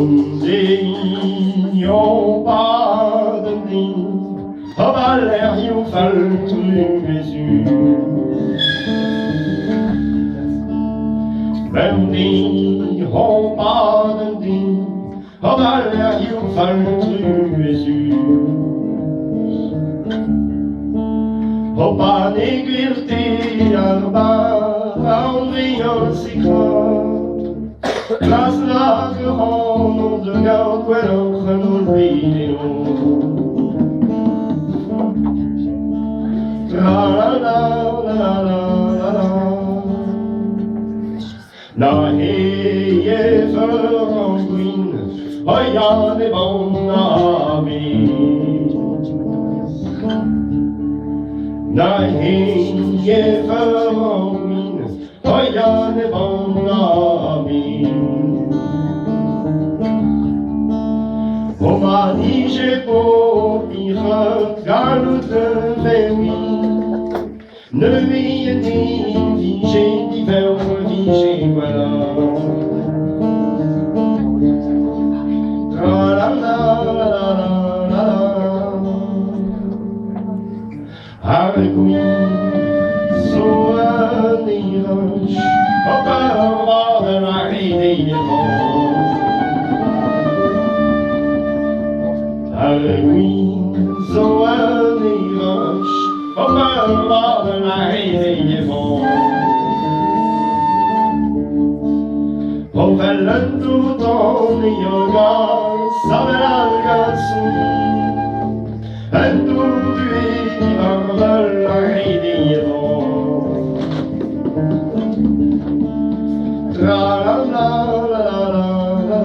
Someday you'll pardon me, och baller you fall to Jésus. Someday you'll pardon me, och baller you fall to Jésus. Och pas négligé arba, aldrig en sikra. Las lager hon de goud wel genoeg. La la la la la la. Na je verandering, oh ja de bonami. Na je verandering, oh ja de bonami. On m'a dit j'ai beau pire galoute vers oui. Ne lui est ni vigé, d'hiver vigé, voilà. Tra la la la la la la. Avec lui, souvenir, au cœur de la rivière. Avec lui, souvenir, au cœur de la rivière. On fait le tout en yoga, ça va la garçon. Un tout lui dans la rivière. Tra la la la la la la.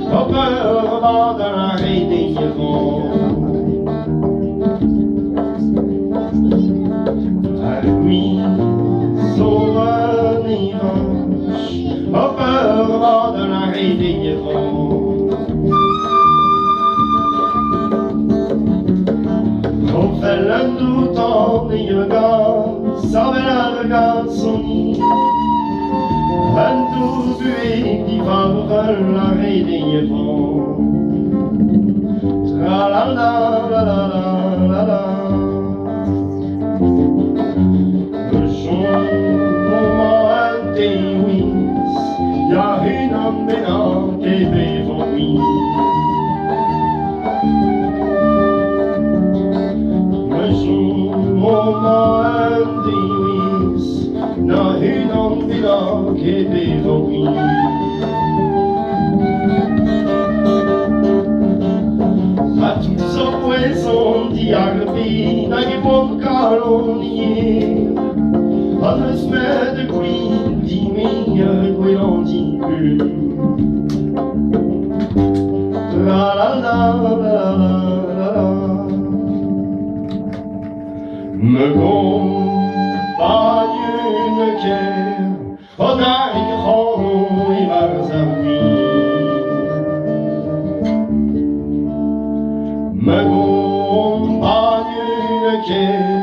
Au cœur de la rivière. Avec lui, souvenir, au cœur de la rivière. On fait le tout en yoga, ça va le garçon. Un tout bué qui va la rivière. Tra la la la la la la. Le jour où on oui, y a une emmena qui est devant lui. Le jour où on oui, y a une emmena vila che devo qui. A tutto questo diagnosi da che buon calonier. Alle smette qui di me quei non di più. La la la la la la. Me compagne une guerre, au dernier et Marzaoui. Me compagne une guerre.